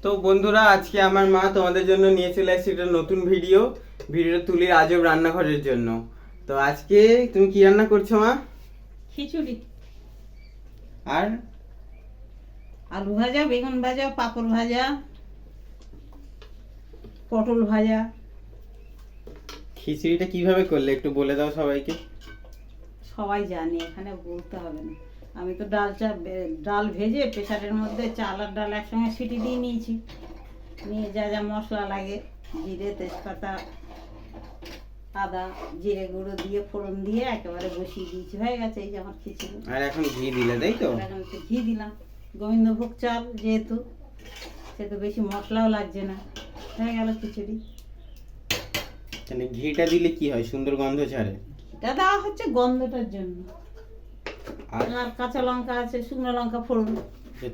তো বন্ধুরা, আজকে আমার মা তোমাদের জন্য নিয়ে চলে আসছে একটা নতুন ভিডিওটা তুলির আজব রান্নাঘরের জন্য। তো আজকে তুমি কি রান্না করছো মা? খিচুড়ি, আর আলু ভাজা, বেগুন ভাজা, পাঁপড় ভাজা, পটল ভাজা। খিচুড়িটা কিভাবে করলে একটু বলে দাও সবাইকে। সবাই জানে, এখানে বলতে হবে না। আমি তো ডাল ভেজে প্রেসারের মধ্যে চাল আর ডাল একসঙ্গে সিটি দিয়ে নিয়েছি। নিয়ে যা যা মশলা লাগে, জিরে, তেজপাতা, আদা, জিরে গুঁড়ো দিয়ে ফোড়ন দিয়ে একেবারে বসিয়ে দিয়েছি। হয়ে গেছে এই যে আমার খিচুড়ি। আর এখন ঘি দিলে, তাই তো? আর এখন একটু ঘি দিলাম, গোবিন্দভোগ চাল যেহেতু, সেহেতু বেশি মশলাও লাগছে না। হয়ে গেল খিচুড়ি। মানে ঘিটা দিলে কি হয়, সুন্দর গন্ধ ছাড়ে? এটা দেওয়া হচ্ছে গন্ধটার জন্য। আর আর কাঁচা লঙ্কা আছে, শুকনো লঙ্কা ফোড়ন।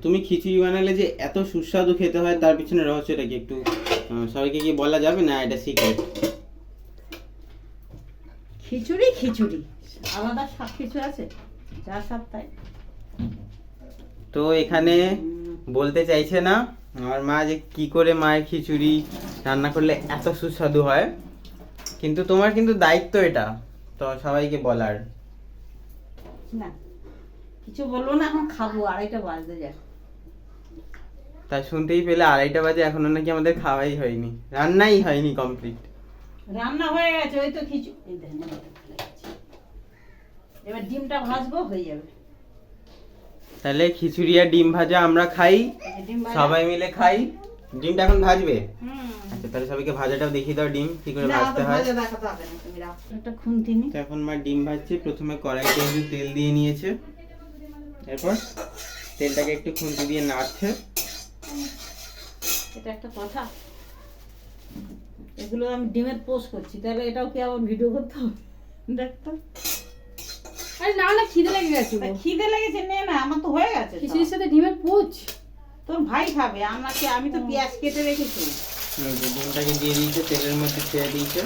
তুমি খিচুড়ি বানালে যে এত সুস্বাদু খেতে হয়, তার পিছনে রহস্যটা কি একটু সবাইকে কি বলা যাবে, না এটা সিক্রেট? খিচুড়ি খিচুড়ি, আলাদা সব কিছু আছে, যা সব তাই। তো এখানে বলতে চাইছে না আমার মা যে কি করে মায়ের খিচুড়ি রান্না করলে এত সুস্বাদু হয়, কিন্তু তোমার কিন্তু দায়িত্ব এটা তো সবাইকে বলার। না, কিছু বলবো না, এখন খাবো, 2:30 বাজতে যায়। তাই শুনতেই পেলে 2:30 বাজে, এখনো নাকি আমাদের খাওয়াই হয়নি, রান্নাই হয়নি কমপ্লিট। রান্না হয়ে গেছে, ওই তো খিচুড়ি। এবার ডিমটা ভাজবো, হয়ে যাবে। তাহলে খিচুড়ি আর ডিম ভাজা আমরা খাই, এই যে ডিম ভাজা। সবাই মিলে খাই। ডিমটা এখন ভাজবে? হুম। আচ্ছা, তাহলে সবাইকে ভাজাটাও দেখিয়ে দাও, ডিম কি করে না, ভাজতে অত হয়। ভাজা দেখাতে হবে না, তুমি রাখো। একটা খুন্তি নি। তো এখন মা ডিম ভাজছে। প্রথমে কড়াইতে একটু তেল দিয়ে নিয়েছে, এরপর তেলটাকে একটু খুন্তি দিয়ে নাড়ছে। এটা একটা কথা, এগুলো আমি ডিমের পোস্ট করছি, তাহলে এটাও কি আবার ভিডিও করতে হবে? দেখতো। আরে না না, খিদে লেগে গেছে গো। খিদে লেগেছে, নে না, আমার তো হয়ে গেছে। খিচুড়ির সাথে ডিমের পুচ। তোর ভাই খাবে, আমি তো পেঁয়াজ কেটে রেখেছি। ডিমটাকে দিয়ে দিয়েছে, তেলের মধ্যে ছেড়ে দিয়েছে।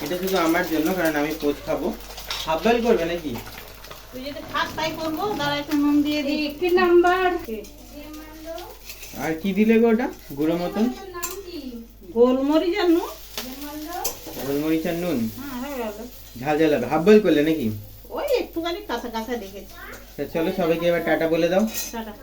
এটা শুধু আমার জন্য, কারণ আমি পোচ খাবো। হাফ বয়েল করবে নাকি? তুই যদি খাস তাই করবো, দাঁড়া একটু নুন দিয়ে দিই। একটি নাম্বার। আর কি দিলে গো ওটা, গুঁড়ো মতন? গোলমরিচ আর নুন। গোলমরিচ আর নুন। হ্যাঁ, হয়ে গেল। ঝাল ঝাল হবে। হাফ বয়েল করলে নাকি? ওই একটুখানি কাঁচা কাঁচা দেখেছি। তা চলো, সবাইকে এবার টাটা বলে দাও। টাটা।